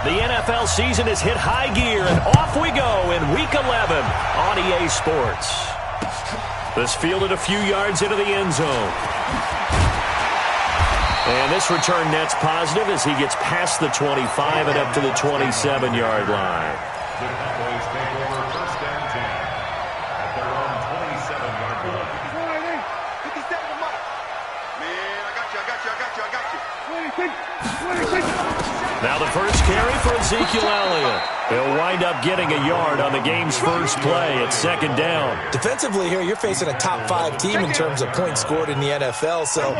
The NFL season has hit high gear, and off we go in Week 11 on EA Sports. This fielded a few yards into the end zone. And this return net's positive as he gets past the 25 and up to the 27-yard line. The Cowboys take over first and 10 at their own 27-yard line. Man, I got you. Now the first carry for Ezekiel Elliott. He'll wind up getting a yard on the game's first play at second down. Defensively here, you're facing a top-5 team in terms of points scored in the NFL. So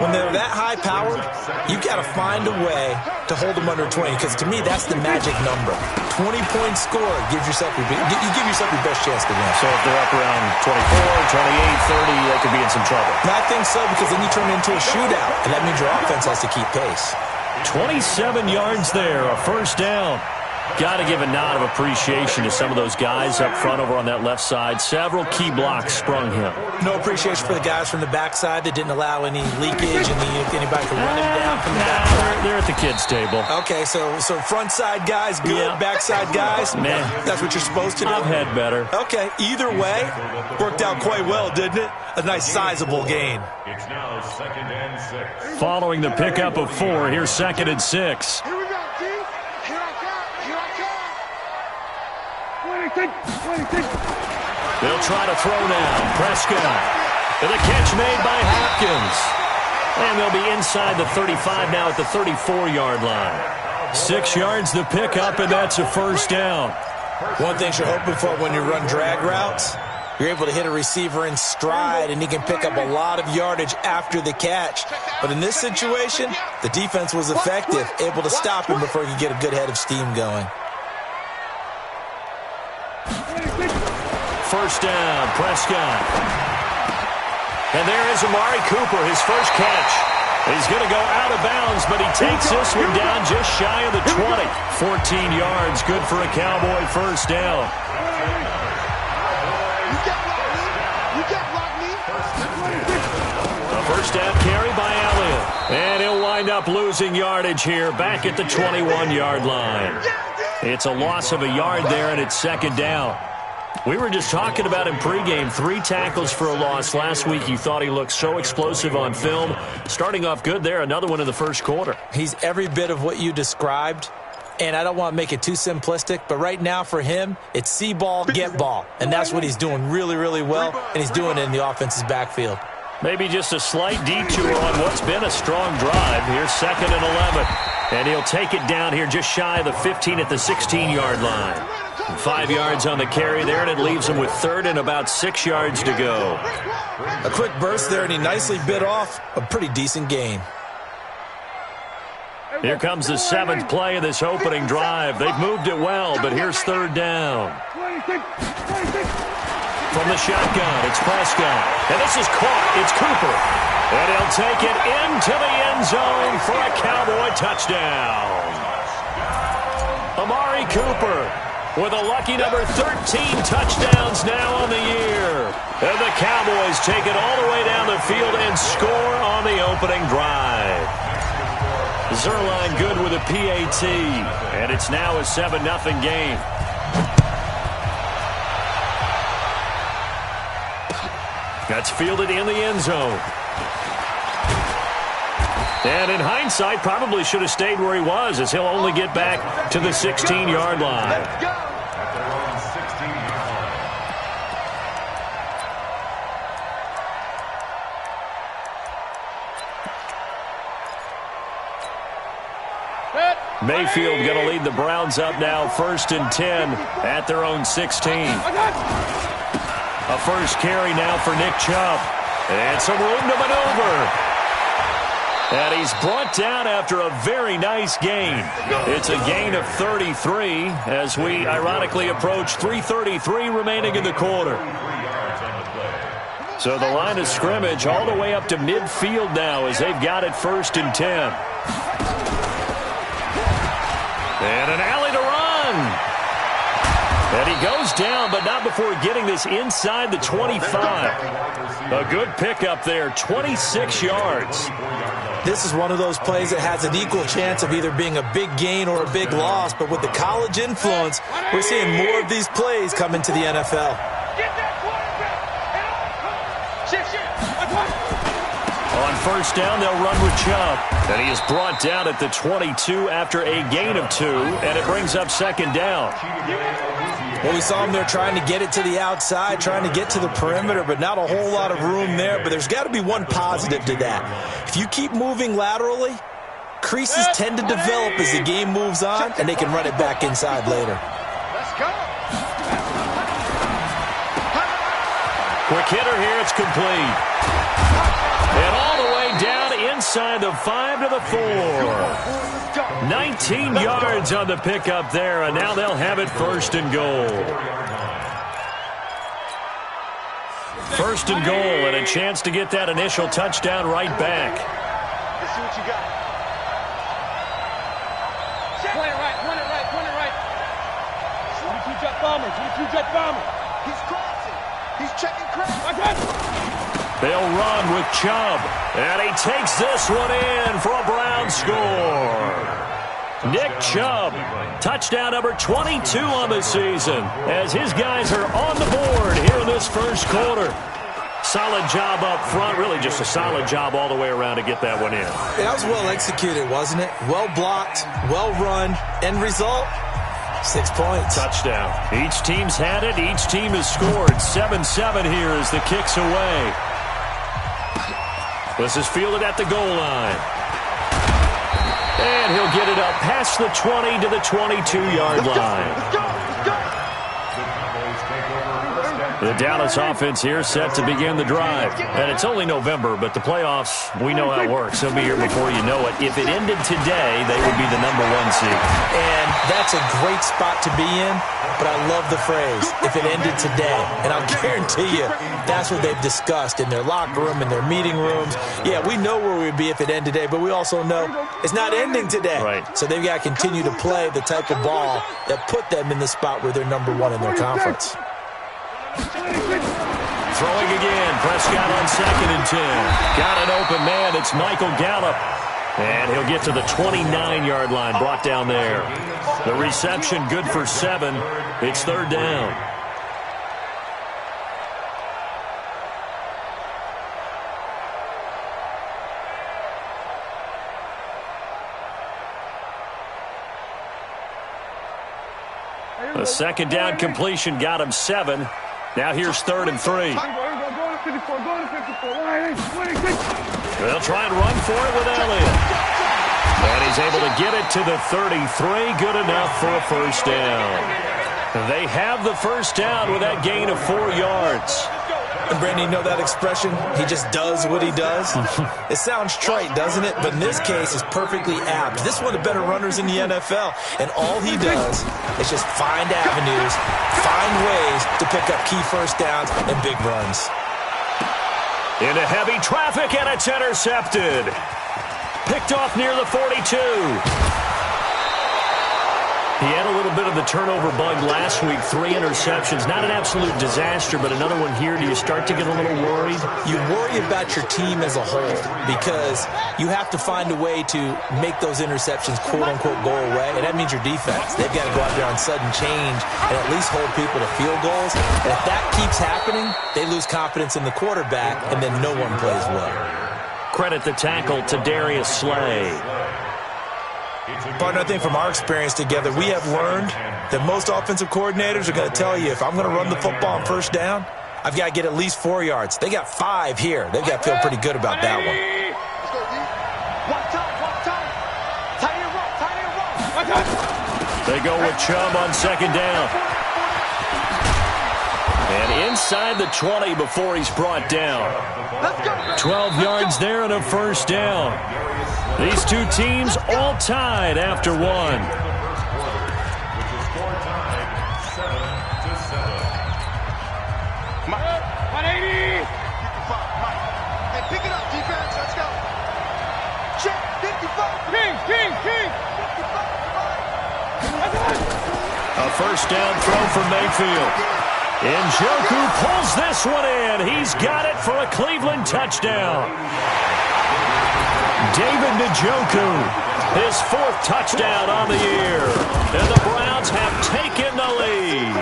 when they're that high-powered, you've got to find a way to hold them under 20. Because to me, that's the magic number. 20 points scored gives yourself you give yourself your best chance to win. So if they're up around 24, 28, 30, they could be in some trouble. And I think so, because then you turn it into a shootout, and that means your offense has to keep pace. 27 yards there, a first down. Got to give a nod of appreciation to some of those guys up front over on that left side. Several key blocks sprung him. No appreciation for the guys from the backside that didn't allow any leakage and anybody to run him down from the backside. They're at the kids' table. Okay, so front side guys good, yeah. Backside guys, man, that's what you're supposed to do. I've had better. Okay, either way, worked out quite well, didn't it? A nice sizable gain. It's now second and 6. Following the pickup of 4, here's second and 6. Here we go, D. Here I come. Here I come. They'll try to throw now. Prescott. And the catch made by Hopkins. And they'll be inside the 35 now at the 34-yard line. 6 yards the pickup, and that's a first down. One thing you're hoping for when you run drag routes, you're able to hit a receiver in stride, and he can pick up a lot of yardage after the catch. But in this situation, the defense was effective, able to stop him before he could get a good head of steam going. First down, Prescott. And there is Amari Cooper, his first catch. He's going to go out of bounds, but he takes this one down just shy of the 20. 14 yards, good for a Cowboy first down. A first down carry by Elliott. And he'll wind up losing yardage here back at the 21-yard line. It's a loss of a yard there, and it's second down. We were just talking about him pregame. 3 tackles for a loss last week. You thought he looked so explosive on film. Starting off good there. Another one in the first quarter. He's every bit of what you described. And I don't want to make it too simplistic, but right now for him, it's see ball, get ball. And that's what he's doing really, really well, and he's doing it in the offense's backfield. Maybe just a slight detour on what's been a strong drive. Here's second and 11. And he'll take it down here just shy of the 15 at the 16-yard line. 5 yards on the carry there, and it leaves him with third and about 6 yards to go. A quick burst there, and he nicely bit off a pretty decent gain. Here comes the 7th play of this opening drive. They've moved it well, but here's third down. From the shotgun, it's Prescott. And this is caught. It's Cooper. And he'll take it into the end zone for a Cowboy touchdown. Amari Cooper with a lucky number 13 touchdowns now on the year. And the Cowboys take it all the way down the field and score on the opening drive. Zerline good with a PAT, and it's now a 7-0 game. That's fielded in the end zone. And in hindsight, probably should have stayed where he was, as he'll only get back to the 16-yard line. Mayfield going to lead the Browns up now, 1st and 10 at their own 16. A first carry now for Nick Chubb. And some room to maneuver. And he's brought down after a very nice gain. It's a gain of 33 as we ironically approach 3:33 remaining in the quarter. So the line of scrimmage all the way up to midfield now as they've got it 1st and 10. And an alley to run. And he goes down, but not before getting this inside the 25. A good pickup there, 26 yards. This is one of those plays that has an equal chance of either being a big gain or a big loss, but with the college influence, we're seeing more of these plays come into the NFL. On first down, they'll run with Chubb. And he is brought down at the 22 after a gain of 2, and it brings up second down. Well, we saw him there trying to get it to the outside, trying to get to the perimeter, but not a whole lot of room there. But there's got to be one positive to that. If you keep moving laterally, creases tend to develop as the game moves on, and they can run it back inside later. Let's go. Quick hitter here, it's complete. And all the way down inside the 5 to the 4. 19 yards on the pickup there, and now they'll have it first and goal. First and goal, and a chance to get that initial touchdown right back. Let's see what you got. Point it right, point it right, point it right. 22 jet bomber, 22 jet bomber. He's crossing. He's checking cross. They'll run with Chubb, and he takes this one in for a Brown score. Nick Chubb, touchdown number 22 on the season, as his guys are on the board here in this first quarter. Solid job up front, really just a solid job all the way around to get that one in. That was well executed, wasn't it? Well blocked, well run, end result, 6 points. Touchdown. Each team's had it, each team has scored. 7-7 here as the kick's away. This is fielded at the goal line. And he'll get it up past the 20 to the 22-yard line. Let's go. Let's go. The Dallas offense here set to begin the drive. And it's only November, but the playoffs, we know how it works. They'll be here before you know it. If it ended today, they would be the number 1 seed. And that's a great spot to be in, but I love the phrase, if it ended today. And I'll guarantee you, that's what they've discussed in their locker room, in their meeting rooms. Yeah, we know where we'd be if it ended today, but we also know it's not ending today. Right. So they've got to continue to play the type of ball that put them in the spot where they're number 1 in their conference. Throwing again. Prescott on 2nd and 10. Got an open man. It's Michael Gallup. And he'll get to the 29-yard line. Brought down there. The reception good for 7. It's third down. The second down completion got him 7. Now here's 3rd and 3. They'll try and run for it with Elliott. And he's able to get it to the 33. Good enough for a first down. They have the first down with that gain of 4 yards. And Brandon, you know that expression? He just does what he does. It sounds trite, doesn't it? But in this case, it's perfectly apt. This is one of the better runners in the NFL. And all he does is just find avenues, find ways to pick up key first downs and big runs. Into heavy traffic, and it's intercepted. Picked off near the 42. He had a little bit of the turnover bug last week, 3 interceptions. Not an absolute disaster, but another one here. Do you start to get a little worried? You worry about your team as a whole because you have to find a way to make those interceptions, quote-unquote, go away, and that means your defense. They've got to go out there on sudden change and at least hold people to field goals. And if that keeps happening, they lose confidence in the quarterback, and then no one plays well. Credit the tackle to Darius Slay. Partner, I think from our experience together, we have learned that most offensive coordinators are going to tell you, if I'm going to run the football on first down, I've got to get at least 4 yards. They got 5 here. They've got to feel pretty good about that one. Let's go, D. One time. Tight end roll. They go with Chubb on second down. And inside the 20 before he's brought down. 12 yards there and a first down. These two teams all tied after 1. Which is score tied 7-7. 180. Hey, pick it up, defense. Let's go. Check. 55. King. 55. A first down throw for Mayfield. Njoku pulls this one in. He's got it for a Cleveland touchdown. David Njoku, his 4th touchdown on the year. And the Browns have taken the lead.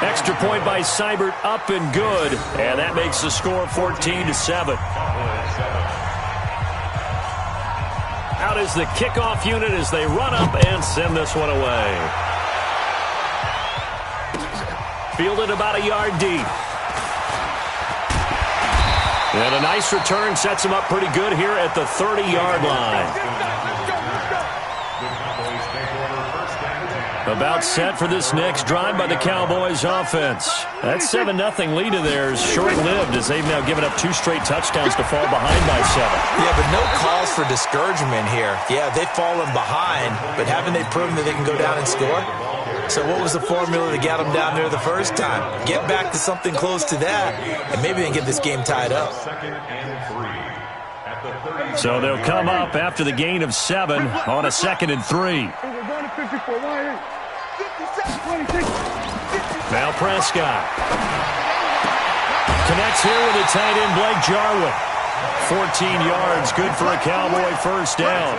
Extra point by Seibert, up and good. And that makes the score 14-7. Out is the kickoff unit as they run up and send this one away. Fielded about a yard deep. And a nice return sets him up pretty good here at the 30-yard line. About set for this next drive by the Cowboys offense. That 7-0 lead of theirs short-lived as they've now given up 2 straight touchdowns to fall behind by 7. Yeah, but no cause for discouragement here. Yeah, they've fallen behind, but haven't they proven that they can go down and score? So what was the formula that got them down there the first time? Get back to something close to that, and maybe they can get this game tied up. So they'll come up after the gain of 7 on a 2nd and 3. Now Prescott connects here with a tight end, Blake Jarwin. 14 yards, good for a Cowboy first down.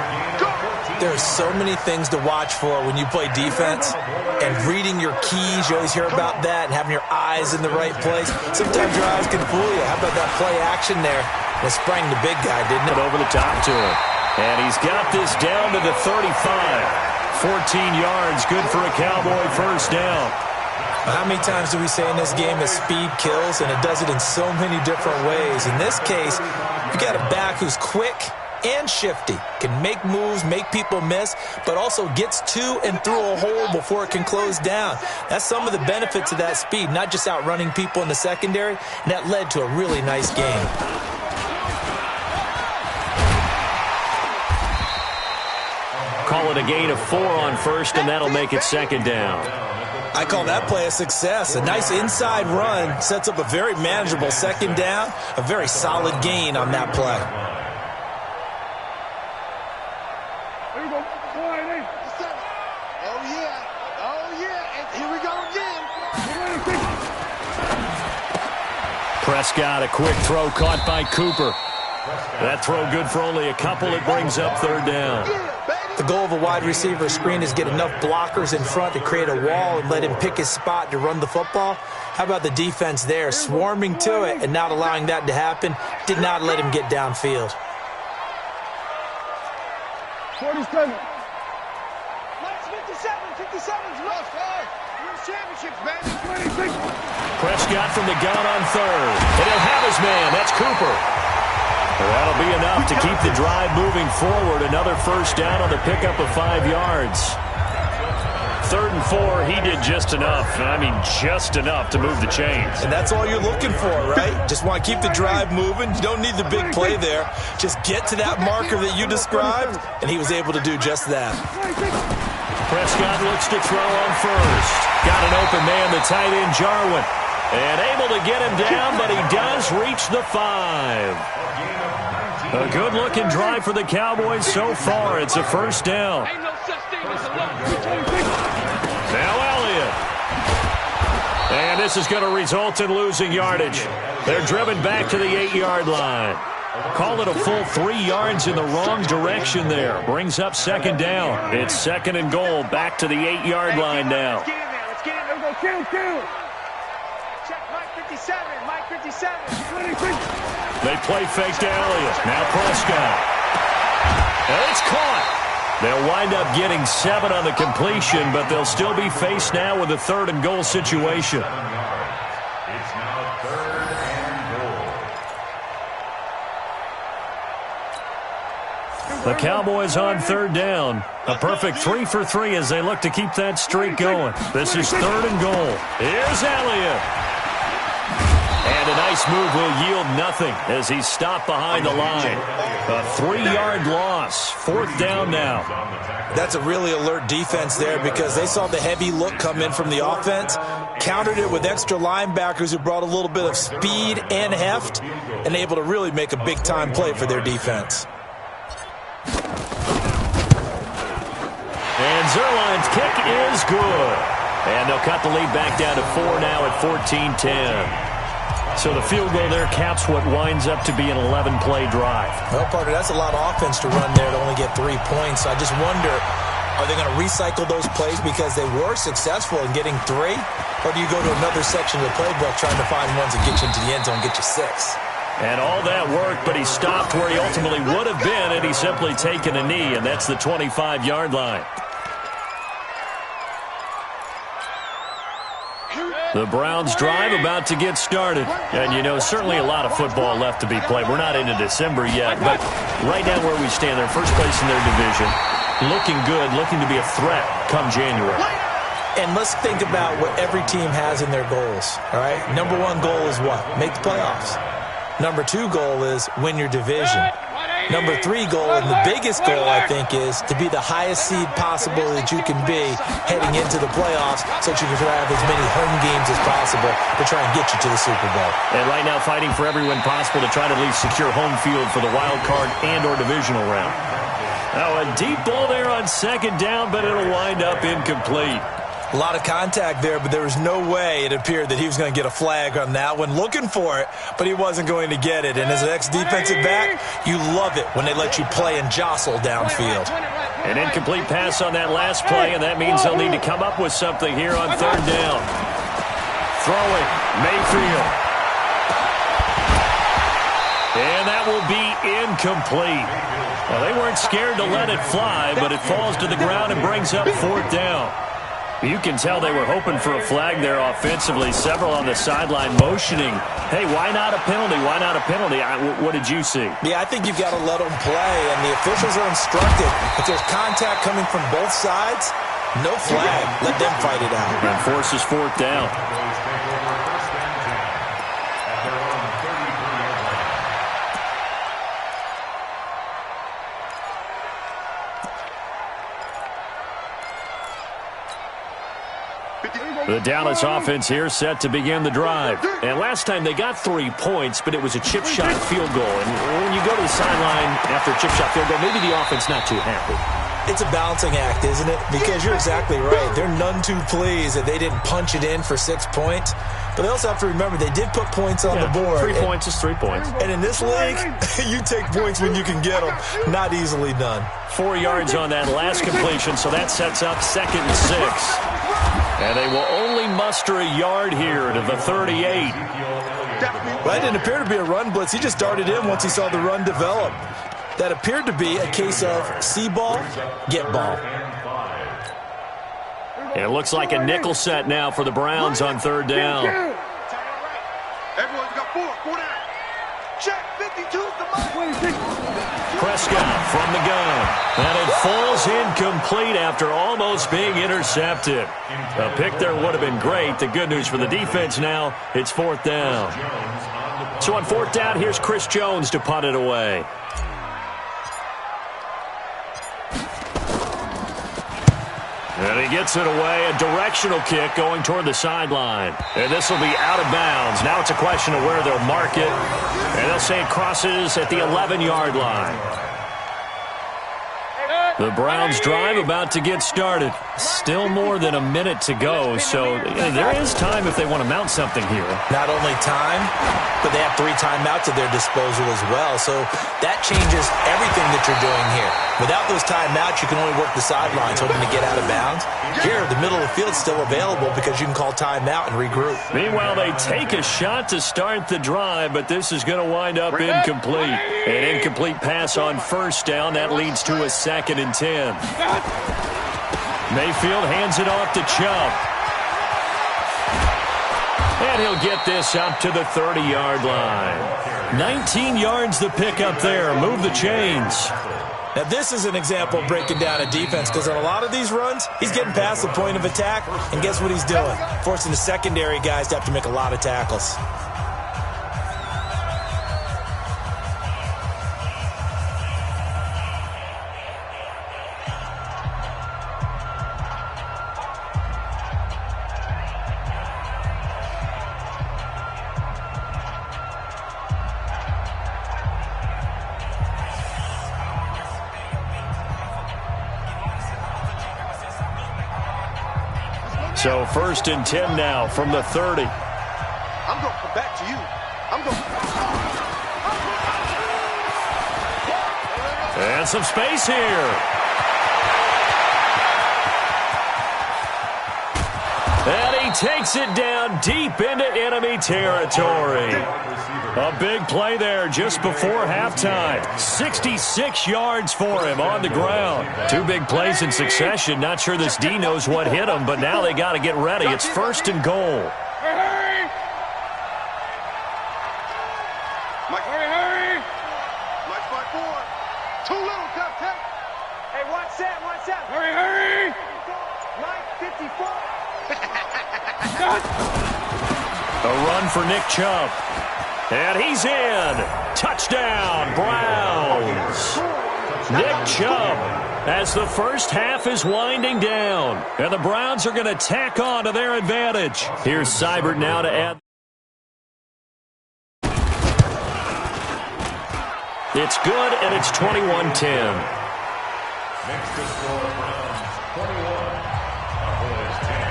There's so many things to watch for when you play defense, and reading your keys, you always hear about that, and having your eyes in the right place. Sometimes your eyes can fool you. How about that play action there? It sprang the big guy, didn't it? Over the top to him. And he's got this down to the 35. 14 yards, good for a Cowboy first down. How many times do we say in this game that speed kills, and it does it in so many different ways? In this case, you got a back who's quick and shifty, can make moves, make people miss, but also gets to and through a hole before it can close down. That's some of the benefits of that speed, not just outrunning people in the secondary, and that led to a really nice game. Call it a gain of 4 on first, and that'll make it 2nd down. I call that play a success. A nice inside run sets up a very manageable 2nd down, a very solid gain on that play. Oh, yeah. And here we go again. Prescott, a quick throw caught by Cooper. That throw good for only a couple. It brings up 3rd down. The goal of a wide receiver screen is get enough blockers in front to create a wall and let him pick his spot to run the football. How about the defense there, swarming to it and not allowing that to happen? Did not let him get downfield. 47. Let's 57's rough. Win championships, baby. 26. Prescott from the gun on 3rd. And he'll have his man. That's Cooper. That'll be enough to keep the drive moving forward. Another first down on the pickup of 5 yards. 3rd and 4, he did just enough. I mean, just enough to move the chains. And that's all you're looking for, right? Just want to keep the drive moving. You don't need the big play there. Just get to that marker that you described, and he was able to do just that. Prescott looks to throw on first. Got an open man, the tight end, Jarwin. And able to get him down, but he does reach the 5. A good-looking drive for the Cowboys so far. It's a first down. Ain't no such thing as a loss. Now Elliott. And this is going to result in losing yardage. They're driven back to the 8-yard line. Call it a full 3 yards in the wrong direction there. Brings up 2nd down. It's 2nd and goal. Back to the 8-yard line now. Let's get in there. Kill. Check Mike 57. Mike 57. 26. They play fake to Elliott. Now Prescott. And it's caught. They'll wind up getting 7 on the completion, but they'll still be faced now with a 3rd and goal situation. It's now 3rd and goal. The Cowboys on 3rd down. A perfect 3 for 3 as they look to keep that streak going. This is 3rd and goal. Here's Elliott. And a nice move will yield nothing as he's stopped behind the line. A 3-yard loss. 4th down now. That's a really alert defense there because they saw the heavy look come in from the offense, countered it with extra linebackers who brought a little bit of speed and heft, and able to really make a big-time play for their defense. And Zerline's kick is good. And they'll cut the lead back down to 4 now at 14-10. So the field goal there caps what winds up to be an 11-play drive. Well, partner, that's a lot of offense to run there to only get 3 points. So I just wonder, are they going to recycle those plays because they were successful in getting 3? Or do you go to another section of the playbook trying to find ones that get you into the end zone and get you 6? And all that worked, but he stopped where he ultimately would have been, and he's simply taken a knee, and that's the 25-yard line. The Browns drive about to get started. And, you know, certainly a lot of football left to be played. We're not into December yet, but right now where we stand, they're first place in their division. Looking good, looking to be a threat come January. And let's think about what every team has in their goals, all right? Number 1 goal is what? Make the playoffs. Number 2 goal is win your division. Number 3 goal, and the biggest goal, I think, is to be the highest seed possible that you can be heading into the playoffs so that you can have as many home games as possible to try and get you to the Super Bowl. And right now fighting for every win possible to try to at least secure home field for the wild card and or divisional round. Now a deep ball there on second down, but it'll wind up incomplete. A lot of contact there, but there was no way it appeared that he was going to get a flag on that one. Looking for it, but he wasn't going to get it. And as an ex-defensive back, you love it when they let you play and jostle downfield. An incomplete pass on that last play, and that means they'll need to come up with something here on third down. Throwing, Mayfield. And that will be incomplete. Well, they weren't scared to let it fly, but it falls to the ground and brings up fourth down. You can tell they were hoping for a flag there offensively. Several on the sideline motioning, hey, why not a penalty? Why not a penalty? What did you see? Yeah, I think you've got to let them play, and the officials are instructed. If there's contact coming from both sides, no flag. Let them fight it out. And forces fourth down. The Dallas offense here set to begin the drive. And last time they got 3 points, but it was a chip shot field goal. And when you go to the sideline after a chip shot field goal, maybe the offense not too happy. It's a balancing act, isn't it? Because you're exactly right. They're none too pleased that they didn't punch it in for 6 points. But they also have to remember they did put points on the board. 3 points is 3 points. And in this league, you take points when you can get them. Not easily done. 4 yards on that last completion, so that sets up 2nd and 6. And they will only muster a yard here to the 38. Well, that didn't appear to be a run blitz. He just darted in once he saw the run develop. That appeared to be a case of see ball, get ball. It looks like a nickel set now for the Browns on third down. Everyone's got 4 down. Check, 52's the money. Prescott from the gun. And it falls incomplete after almost being intercepted. A pick there would have been great. The good news for the defense now, it's fourth down. So on fourth down, here's Chris Jones to punt it away. And he gets it away, a directional kick going toward the sideline. And this will be out of bounds. Now it's a question of where they'll mark it. And they'll say it crosses at the 11-yard line. The Browns drive about to get started. Still more than a minute to go, so there is time if they want to mount something here. Not only time, but they have 3 timeouts at their disposal as well, so that changes everything that you're doing here. Without those timeouts, you can only work the sidelines hoping to get out of bounds. Here, the middle of the field is still available because you can call timeout and regroup. Meanwhile, they take a shot to start the drive, but this is going to wind up incomplete. An incomplete pass on first down. That leads to a 2nd and 10. Mayfield hands it off to Chubb. And he'll get this up to the 30-yard line. 19 yards the pickup there. Move the chains. Now, this is an example of breaking down a defense because on a lot of these runs, he's getting past the point of attack, and guess what he's doing? Forcing the secondary guys to have to make a lot of tackles. So 1st and 10 now from the 30. I'm going to come back to you. And some space here. And he takes it down deep into enemy territory. A big play there just before halftime. 66 yards for him on the ground. Two big plays in succession. Not sure this D knows what hit him, but now they got to get ready. It's 1st and goal. Hurry! Mike, hurry! Mike's by 4. Too little, Captain. Hey, watch that, watch that. Hurry! Mike, 54. A run for Nick Chubb. And he's in. Touchdown, Browns. Nick Chubb as the first half is winding down. And the Browns are going to tack on to their advantage. Here's Seibert now to add. It's good, and it's 21-10. Next to score, Browns 21, Cowboys 10.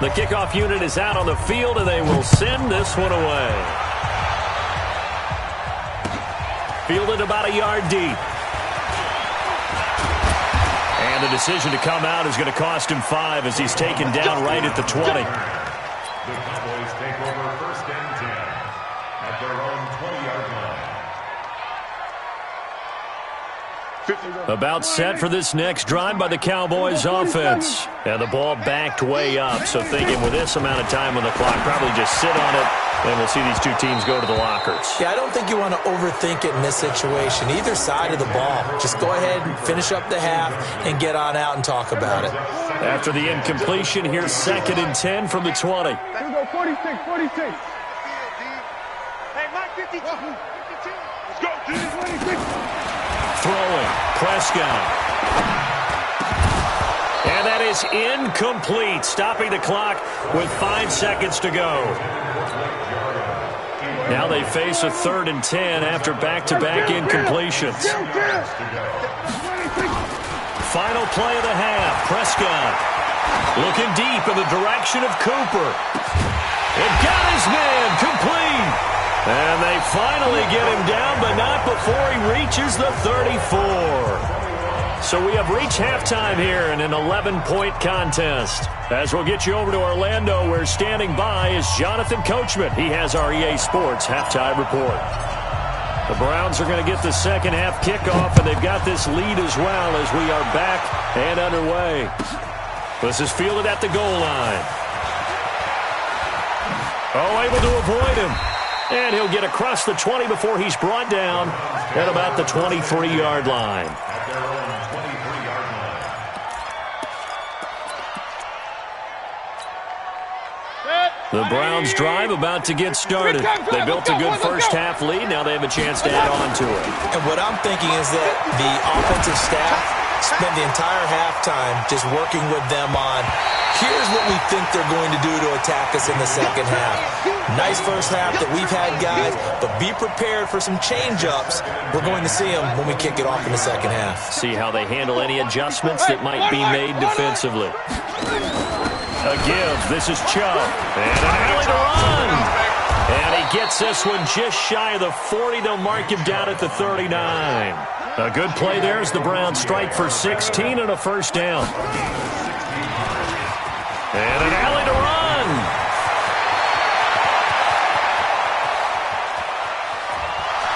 The kickoff unit is out on the field, and they will send this one away. Fielded about a yard deep. And the decision to come out is going to cost him 5 as he's taken down right at the 20. The Cowboys take over 1st and 10 at their own 20-yard line. About set for this next drive by the Cowboys offense. And the ball backed way up, so thinking with this amount of time on the clock, probably just sit on it, and we'll see these two teams go to the lockers. Yeah, I don't think you want to overthink it in this situation. Either side of the ball. Just go ahead and finish up the half and get on out and talk about it. After the incompletion, here's 2nd and 10 from the 20. Here we go, 46, 46. Hey, Mike, 52. 52. Let's go, D. 26. Throwing, Prescott. And that is incomplete, stopping the clock with 5 seconds to go. Now they face a 3rd and 10 after back-to-back incompletions. Final play of the half, Prescott looking deep in the direction of Cooper. It got his man complete. And they finally get him down, but not before he reaches the 34. So we have reached halftime here in an 11-point contest. As we'll get you over to Orlando, where standing by is Jonathan Coachman. He has our EA Sports halftime report. The Browns are going to get the second half kickoff, and they've got this lead as well as we are back and underway. This is fielded at the goal line. Oh, able to avoid him. And he'll get across the 20 before he's brought down at about the 23-yard line. At their own 23-yard line. The Browns drive about to get started. They built a good first half lead. Now they have a chance to add on to it. And what I'm thinking is that the offensive staff spent the entire halftime just working with them on, here's what we think they're going to do to attack us in the second half. Nice first half that we've had, guys, but be prepared for some change-ups. We're going to see them when we kick it off in the second half. See how they handle any adjustments that might be made defensively. A give. This is Chubb. And an alley to run. And he gets this one just shy of the 40. They'll mark him down at the 39. A good play there as the Browns strike for 16 and a first down. And an alley to run.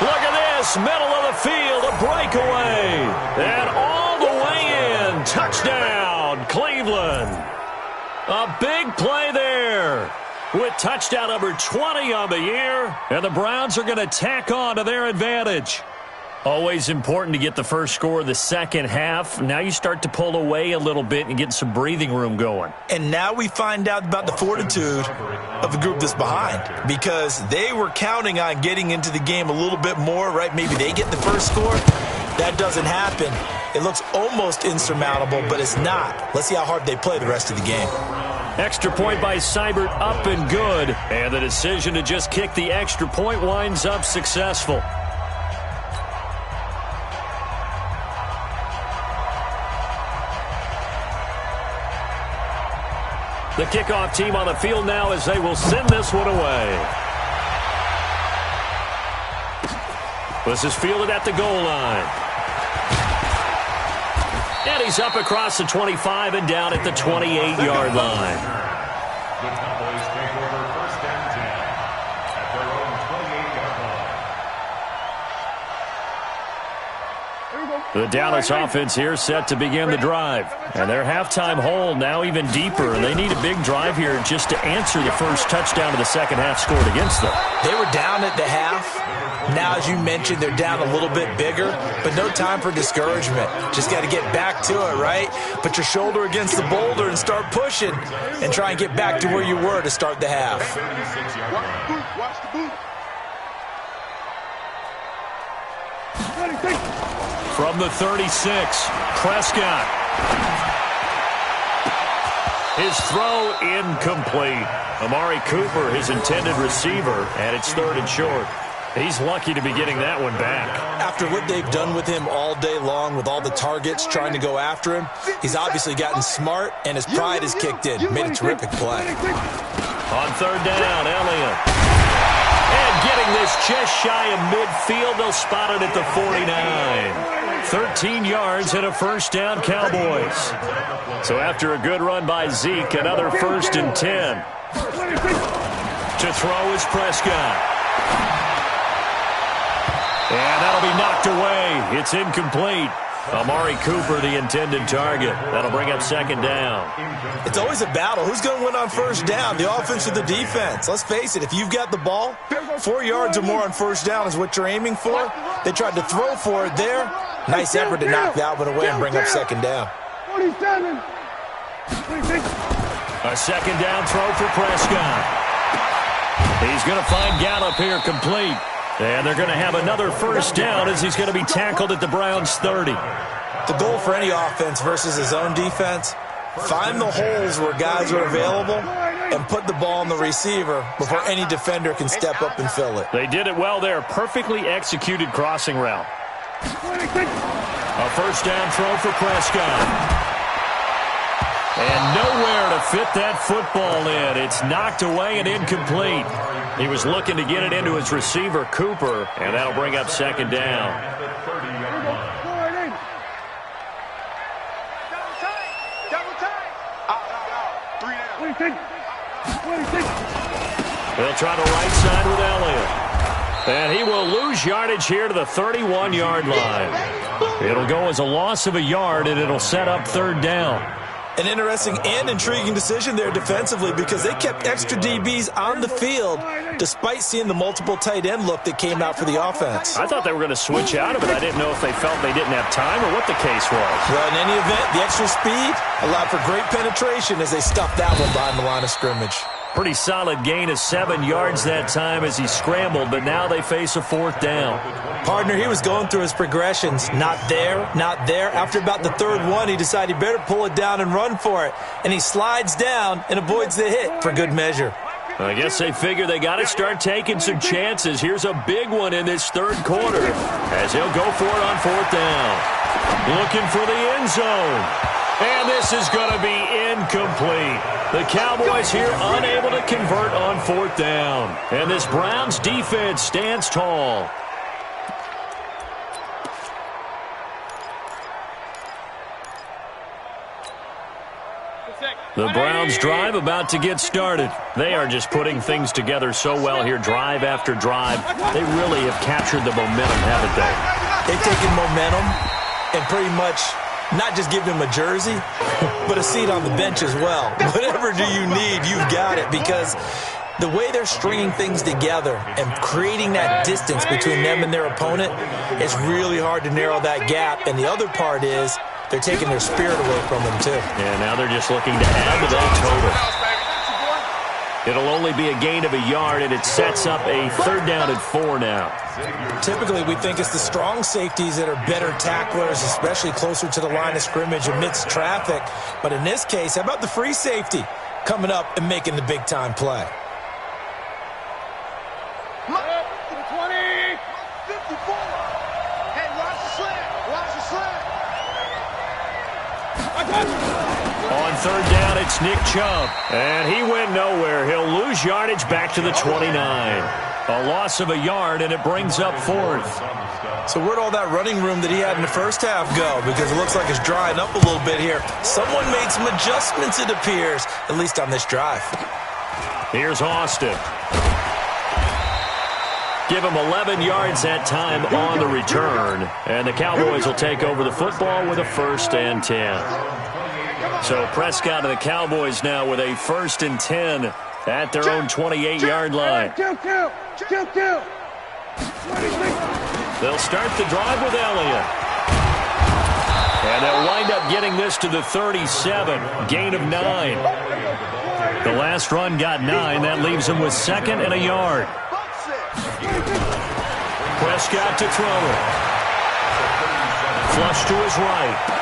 Look at this, middle of the field, a breakaway. And all the way in, touchdown, Cleveland. A big play there with touchdown number 20 on the year. And the Browns are going to tack on to their advantage. Always important to get the first score of the second half. Now you start to pull away a little bit and get some breathing room going. And now we find out about the fortitude of the group that's behind, because they were counting on getting into the game a little bit more, right? Maybe they get the first score. That doesn't happen. It looks almost insurmountable, but it's not. Let's see how hard they play the rest of the game. Extra point by Seibert, up and good. And the decision to just kick the extra point winds up successful. The kickoff team on the field now as they will send this one away. This is fielded at the goal line. And he's up across the 25 and down at the 28-yard line. The Cowboys take over first and 10 at their own 28-yard line. The Dallas offense here set to begin the drive. And their halftime hole now even deeper. They need a big drive here just to answer the first touchdown of the second half scored against them. They were down at the half. Now, as you mentioned, they're down a little bit bigger, but no time for discouragement. Just got to get back to it, right? Put your shoulder against the boulder and start pushing and try and get back to where you were to start the half. Watch the boot. From the 36, Prescott. His throw incomplete. Amari Cooper, his intended receiver, and it's 3rd and short. He's lucky to be getting that one back. After what they've done with him all day long with all the targets trying to go after him, he's obviously gotten smart, and his pride has kicked in. Made a terrific play. On 3rd down, Elliott. And getting this just shy of midfield, they'll spot it at the 49. 13 yards and a first down, Cowboys. So after a good run by Zeke, another 1st and 10. To throw is Prescott. And that'll be knocked away. It's incomplete. Amari Cooper, the intended target. That'll bring up 2nd down. It's always a battle. Who's going to win on 1st down, the offense or the defense? Let's face it, if you've got the ball, 4 yards or more on 1st down is what you're aiming for. They tried to throw for it there. Nice effort to knock that one away and bring up 2nd down. 47. A 2nd down throw for Prescott. He's going to find Gallup here complete. And they're going to have another 1st down as he's going to be tackled at the Browns' 30. The goal for any offense versus his own defense, find the holes where guys are available and put the ball on the receiver before any defender can step up and fill it. They did it well there. Perfectly executed crossing route. A 1st down throw for Prescott. And nowhere to fit that football in. It's knocked away and incomplete. He was looking to get it into his receiver, Cooper, and that'll bring up 2nd down. They'll try the right side with Elliott. And he will lose yardage here to the 31-yard line. It'll go as a loss of a yard, and it'll set up 3rd down. An interesting and intriguing decision there defensively because they kept extra DBs on the field despite seeing the multiple tight end look that came out for the offense. I thought they were going to switch out of it. I didn't know if they felt they didn't have time or what the case was. Well, in any event, the extra speed allowed for great penetration as they stuffed that one behind the line of scrimmage. Pretty solid gain of 7 yards that time as he scrambled, but now they face a 4th down. Partner, he was going through his progressions. Not there, not there. After about the 3rd one, he decided he better pull it down and run for it. And he slides down and avoids the hit for good measure. I guess they figure they got to start taking some chances. Here's a big one in this 3rd quarter as he'll go for it on 4th down. Looking for the end zone. And this is going to be incomplete. The Cowboys here unable to convert on 4th down. And this Browns defense stands tall. The Browns drive about to get started. They are just putting things together so well here, drive after drive. They really have captured the momentum, haven't they? They've taken momentum and pretty much not just give him a jersey, but a seat on the bench as well. Whatever do you need, you've got it, because the way they're stringing things together and creating that distance between them and their opponent, it's really hard to narrow that gap. And the other part is they're taking their spirit away from them, too. Yeah, now they're just looking to add to that total. It'll only be a gain of a yard, and it sets up a 3rd down and 4 now. Typically, we think it's the strong safeties that are better tacklers, especially closer to the line of scrimmage amidst traffic. But in this case, how about the free safety coming up and making the big-time play? 20. 54. Hey, watch the slant. Watch the slant. On third down, it's Nick Chubb. And he went nowhere. He'll lose yardage back to the 29. A loss of a yard, and it brings up fourth. So where'd all that running room that he had in the first half go? Because it looks like it's drying up a little bit here. Someone made some adjustments, it appears, at least on this drive. Here's Austin. Give him 11 yards that time on the return. And the Cowboys will take over the football with a 1st and 10. So Prescott and the Cowboys now with a 1st and 10 at their own 28-yard line. They'll start the drive with Elliott. And they'll wind up getting this to the 37, gain of 9. The last run got 9. That leaves them with 2nd and a yard. Prescott to throw it. Flush to his right.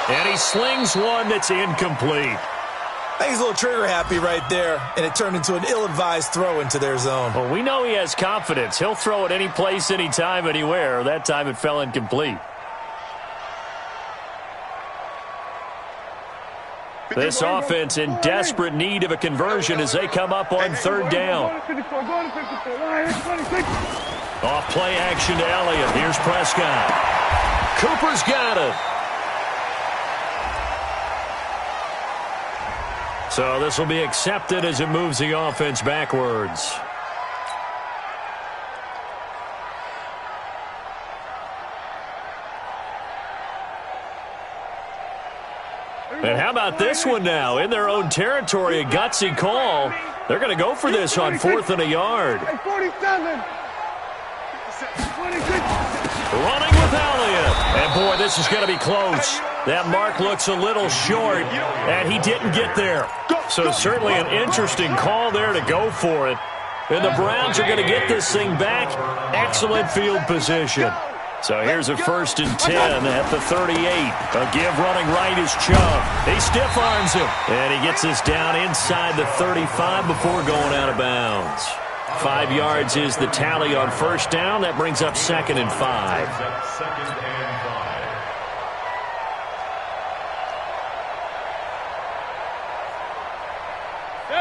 And he slings one that's incomplete. I think he's a little trigger happy right there, and it turned into an ill-advised throw into their zone. Well, we know he has confidence. He'll throw it any place, anytime, anywhere. That time it fell incomplete. This offense in desperate need of a conversion as they come up on third down. Off play action to Elliott. Here's Prescott. Cooper's got it. So this will be accepted as it moves the offense backwards. And how about this one now? In their own territory, a gutsy call. They're going to go for this on 4th and a yard. Running with Elliott. And, boy, this is going to be close. That mark looks a little short, and he didn't get there. So certainly an interesting call there to go for it. And the Browns are going to get this thing back. Excellent field position. So here's a 1st and 10 at the 38. A give running right is Chubb. He stiff arms him. And he gets this down inside the 35 before going out of bounds. 5 yards is the tally on 1st down. That brings up 2nd and 5.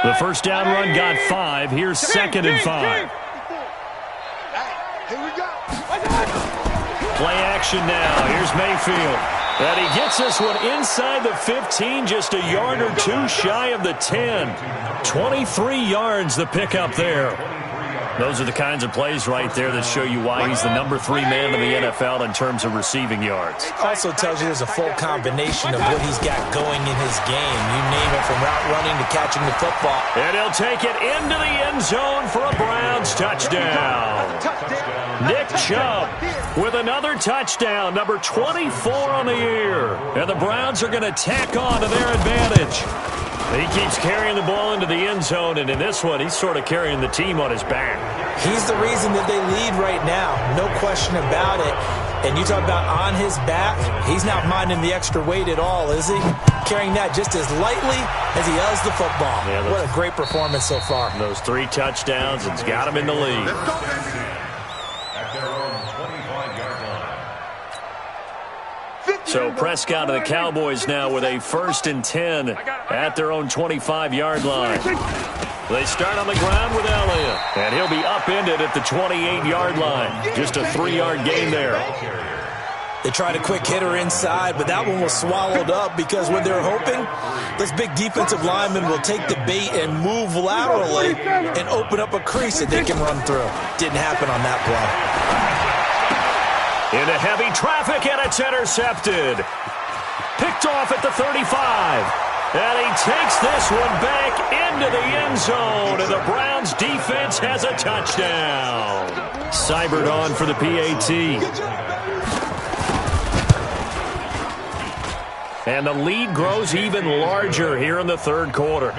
The 1st down run got 5. Here's 2nd and 5. Here we go. Play action now. Here's Mayfield. And he gets this one inside the 15, just a yard or two shy of the 10. 23 yards the pickup there. Those are the kinds of plays right there that show you why he's the number 3 man in the NFL in terms of receiving yards. Also tells you there's a full combination of what he's got going in his game. You name it, from route running to catching the football. And he'll take it into the end zone for a Browns touchdown. Nick Chubb with another touchdown, number 24 on the year. And the Browns are going to tack on to their advantage. He keeps carrying the ball into the end zone, and in this one, he's sort of carrying the team on his back. He's the reason that they lead right now, no question about it. And you talk about on his back, he's not minding the extra weight at all, is he? Carrying that just as lightly as he does the football. Yeah, what a great performance so far. Those 3 touchdowns, it's got him in the lead. So Prescott and the Cowboys now with a 1st and 10 at their own 25-yard line. They start on the ground with Elliott, and he'll be upended at the 28-yard line. Just a 3-yard gain there. They tried a quick hitter inside, but that one was swallowed up because what they're hoping, this big defensive lineman will take the bait and move laterally and open up a crease that they can run through. Didn't happen on that play. Into heavy traffic, and it's intercepted. Picked off at the 35. And he takes this one back into the end zone, and the Browns defense has a touchdown. Seibert on for the PAT. And the lead grows even larger here in the third quarter.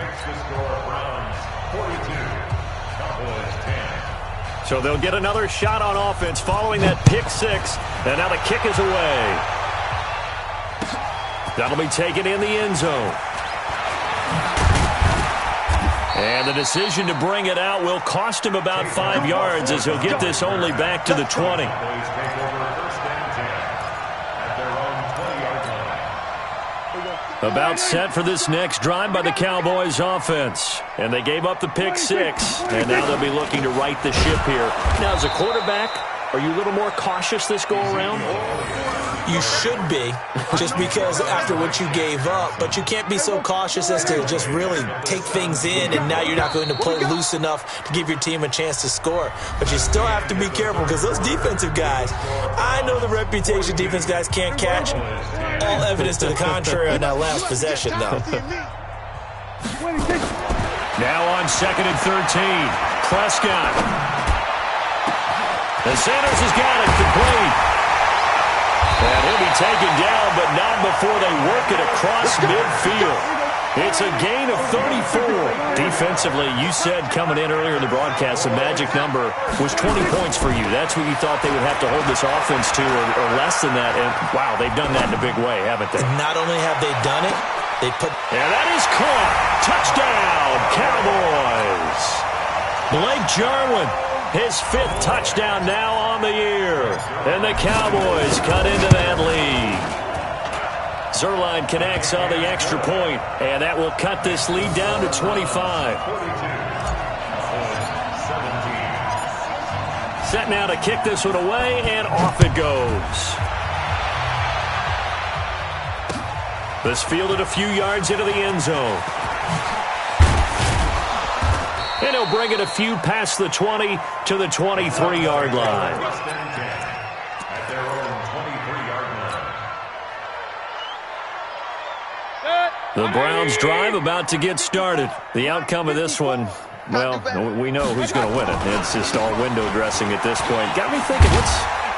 So they'll get another shot on offense following that pick 6. And now the kick is away. That'll be taken in the end zone. And the decision to bring it out will cost him about 5 yards as he'll get this only back to the 20. About set for this next drive by the Cowboys offense. And they gave up the pick 6, and now they'll be looking to right the ship here. Now, as a quarterback, are you a little more cautious this go-around? You should be, just because after what you gave up, but you can't be so cautious as to just really take things in, and now you're not going to play loose enough to give your team a chance to score. But you still have to be careful, because those defensive guys, I know the reputation defense guys can't catch. All evidence to the contrary on that last possession, though. Now on 2nd and 13, Prescott. And Sanders has got it complete. And he'll be taken down, but not before they work it across midfield. It's a gain of 34. Defensively, you said coming in earlier in the broadcast, the magic number was 20 points for you. That's what you thought they would have to hold this offense to, or less than that. And, wow, they've done that in a big way, haven't they? Not only have they done it, they put... And that is caught. Touchdown, Cowboys. Blake Jarwin. His 5th touchdown now on the year. And the Cowboys cut into that lead. Zerline connects on the extra point, and that will cut this lead down to 25. Set now to kick this one away, and off it goes. This fielded a few yards into the end zone. And he'll bring it a few past the 20 to the 23-yard line. At their own 23-yard line. The Browns drive about to get started. The outcome of this one, well, we know who's going to win it. It's just all window dressing at this point. Got me thinking,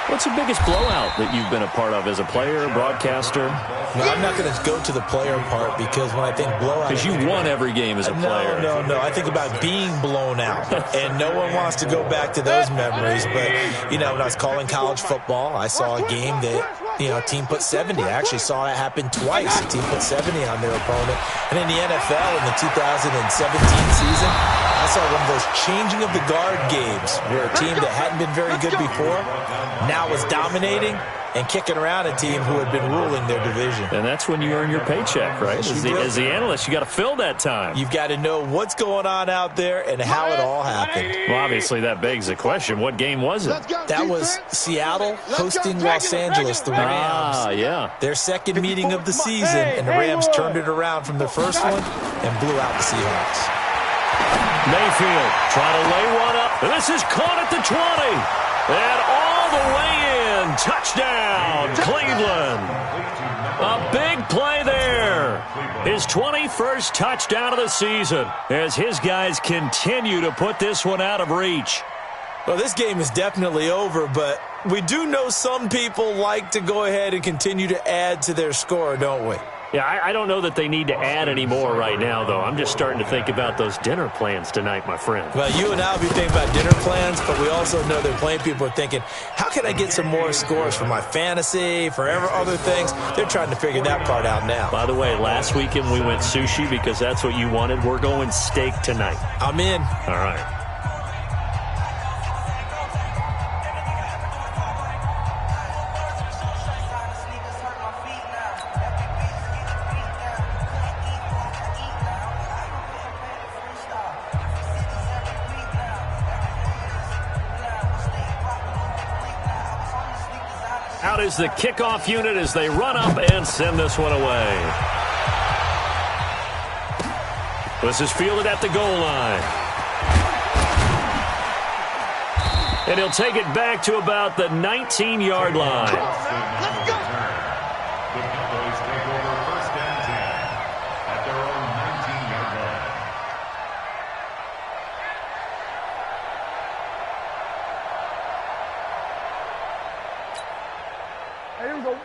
what's the biggest blowout that you've been a part of as a player, broadcaster? No, I'm not going to go to the player part, because when I think blowout... Because you won every game as a player. No. I think about being blown out, and no one wants to go back to those memories. But, when I was calling college football, I saw a game that, a team put 70. I actually saw it happen twice. A team put 70 on their opponent. And in the NFL, in the 2017 season, I saw one of those changing of the guard games where a team that hadn't been very good before now was dominating and kicking around a team who had been ruling their division. And that's when you earn your paycheck, right? As the analyst, you got to fill that time. You've got to know what's going on out there and how it all happened. Well, obviously, that begs the question, what game was it? That was Seattle hosting Los Angeles, the Rams. Yeah. Their second meeting of the season, and the Rams turned it around from the first one and blew out the Seahawks. Mayfield trying to lay one up. And this is caught at the 20. And all the way in. Touchdown, Cleveland. A big play there. His 21st touchdown of the season as his guys continue to put this one out of reach. Well, this game is definitely over, but we do know some people like to go ahead and continue to add to their score, don't we? Yeah, I don't know that they need to add any more right now, though. I'm just starting to think about those dinner plans tonight, my friend. Well, you and I will be thinking about dinner plans, but we also know that plenty of people are thinking, how can I get some more scores for my fantasy, for other things? They're trying to figure that part out now. By the way, last weekend we went sushi because that's what you wanted. We're going steak tonight. I'm in. All right. Out is the kickoff unit as they run up and send this one away. This is fielded at the goal line. And he'll take it back to about the 19-yard line. Let's go. The Cowboys take over 1st and 10 at their own 19-yard line.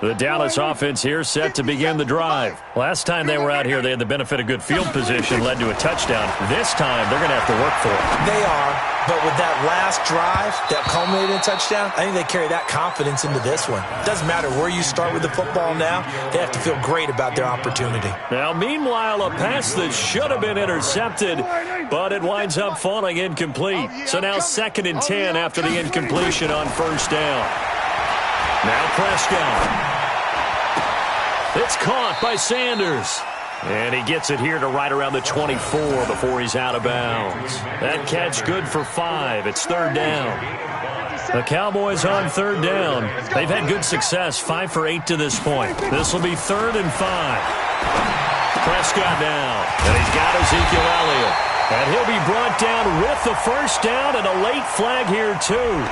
The Dallas offense here set to begin the drive. Last time they were out here, they had the benefit of good field position, led to a touchdown. This time, they're going to have to work for it. They are, but with that last drive that culminated in a touchdown, I think they carry that confidence into this one. It doesn't matter where you start with the football now. They have to feel great about their opportunity. Now, meanwhile, a pass that should have been intercepted, but it winds up falling incomplete. So now 2nd and 10 after the incompletion on 1st down. Now Prescott. It's caught by Sanders. And he gets it here to right around the 24 before he's out of bounds. That catch good for 5. It's third down. The Cowboys on third down. They've had good success, 5 for 8 to this point. This will be 3rd and 5. Prescott now, and he's got Ezekiel Elliott. And he'll be brought down with the first down and a late flag here, too.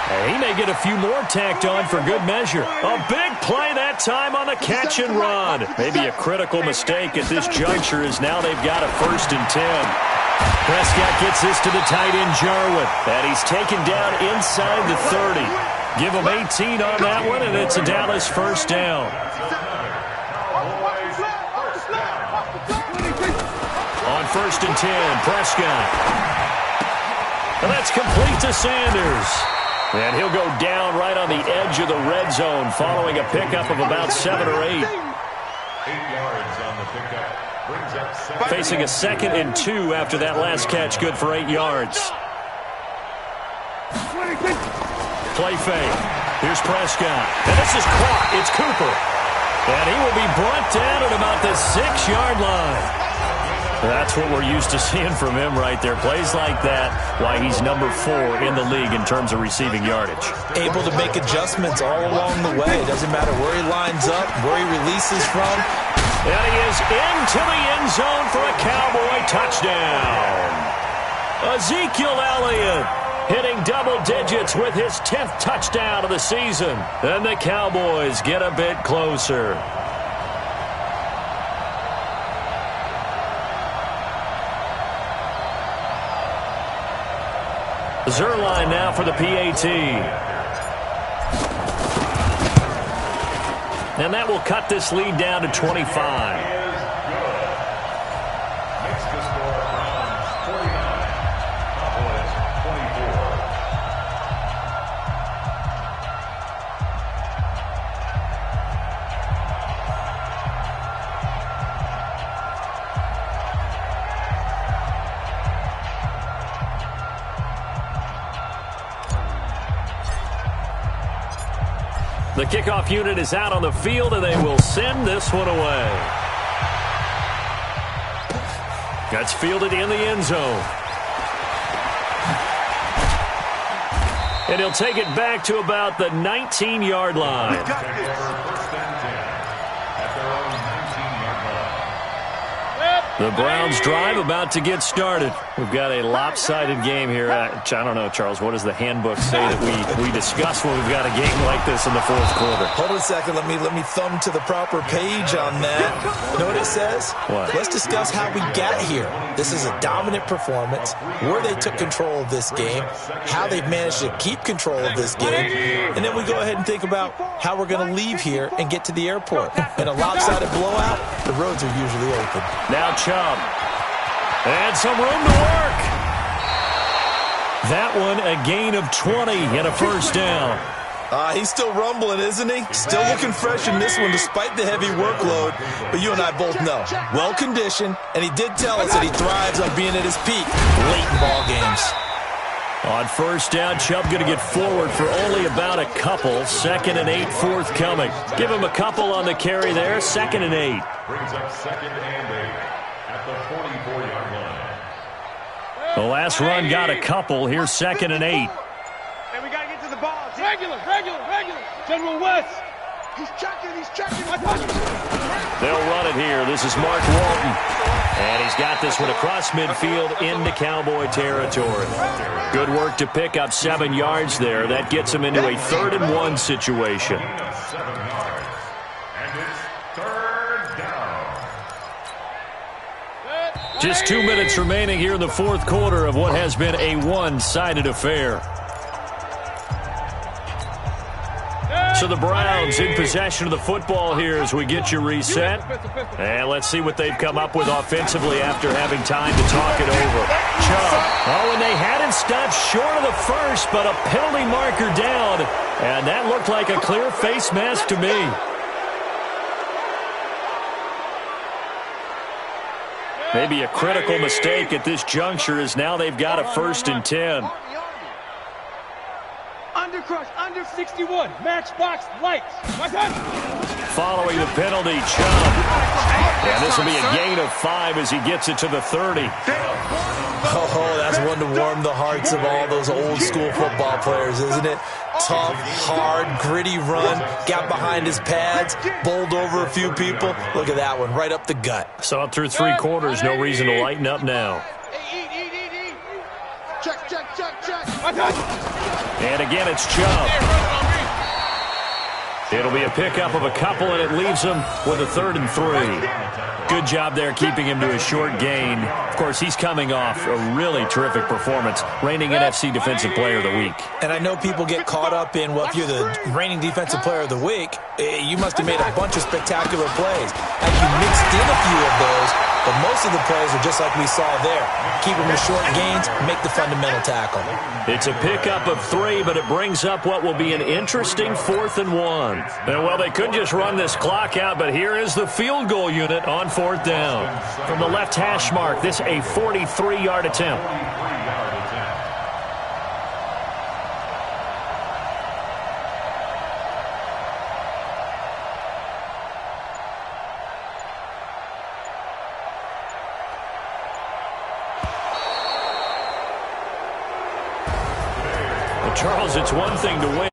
And he may get a few more tacked on for good measure. A big play that time on the catch and run. Maybe a critical mistake at this juncture as now they've got a 1st and 10. Prescott gets this to the tight end, Jarwin. And he's taken down inside the 30. Give him 18 on that one, and it's a Dallas first down. On 1st and 10, Prescott. And that's complete to Sanders. And he'll go down right on the edge of the red zone following a pickup of about 7 or 8. 8 yards on the pickup. Brings up 7. Facing a 2nd and 2 after that last catch, good for 8 yards. Play fake. Here's Prescott. And this is caught. It's Cooper. And he will be brought down at about the 6-yard line. That's what we're used to seeing from him right there. Plays like that, why he's number 4 in the league in terms of receiving yardage. Able to make adjustments all along the way. Doesn't matter where he lines up, where he releases from. And he is into the end zone for a Cowboy touchdown. Ezekiel Elliott hitting double digits with his 10th touchdown of the season. And the Cowboys get a bit closer. Zerline now for the PAT. And that will cut this lead down to 25. The kickoff unit is out on the field, and they will send this one away. That's fielded in the end zone. And he'll take it back to about the 19-yard line. The Browns drive about to get started. We've got a lopsided game here. I don't know, Charles, what does the handbook say that we discuss when we've got a game like this in the 4th quarter? Hold on a second. Let me thumb to the proper page on that. Know what it says? What? Let's discuss how we got here. This is a dominant performance, where they took control of this game, how they've managed to keep control of this game, and then we go ahead and think about how we're going to leave here and get to the airport. In a lopsided blowout, the roads are usually open. Now Chubb. And some room to work. That one a gain of 20 and a first down. He's still rumbling, isn't he? Still looking fresh in this one despite the heavy workload. But you and I both know, well-conditioned, and he did tell us that he thrives on being at his peak late in ball games. On first down, Chubb going to get forward for only about a couple. 2nd and 8 forthcoming. Give him a couple on the carry there. 2nd and 8. Brings up 2nd and 8 at the 44-yard line. The last run got a couple. Here's 2nd and 8. Hey, we got to get to the ball. Regular. General West. He's checking. They'll run it here. This is Mark Walton. And he's got this one across midfield into Cowboy territory. Good work to pick up 7 yards there. That gets him into a 3rd and 1 situation. 7 yards. And it's 3rd down. Just 2 minutes remaining here in the 4th quarter of what has been a one-sided affair. So the Browns in possession of the football here as we get you reset. And let's see what they've come up with offensively after having time to talk it over. Chubb. Oh, and they hadn't stopped short of the first, but a penalty marker down. And that looked like a clear face mask to me. Maybe a critical mistake at this juncture as now they've got a 1st and 10. Under crush, under 61. Matchbox lights. following the penalty. Chubb. And this will be a gain of 5 as he gets it to the 30. Oh, that's one to warm the hearts of all those old-school football players, isn't it? Tough, hard, gritty run, got behind his pads, bowled over a few people. Look at that one, right up the gut. Saw it through 3 quarters, no reason to lighten up now. Eat. Check. And again, it's Chubb. It'll be a pickup of a couple, and it leaves him with a 3rd and 3. Good job there keeping him to a short gain. Of course, he's coming off a really terrific performance, reigning NFC Defensive Player of the Week. And I know people get caught up in, well, if you're the reigning Defensive Player of the Week, you must have made a bunch of spectacular plays. Like you mixed in a few of those, but most of the plays are just like we saw there. Keep them to short gains, make the fundamental tackle. It's a pickup of 3, but it brings up what will be an interesting 4th and 1. And, well, they could just run this clock out, but here is the field goal unit on 4th down. From the left hash mark, this a 43-yard attempt. Charles, it's one thing to win.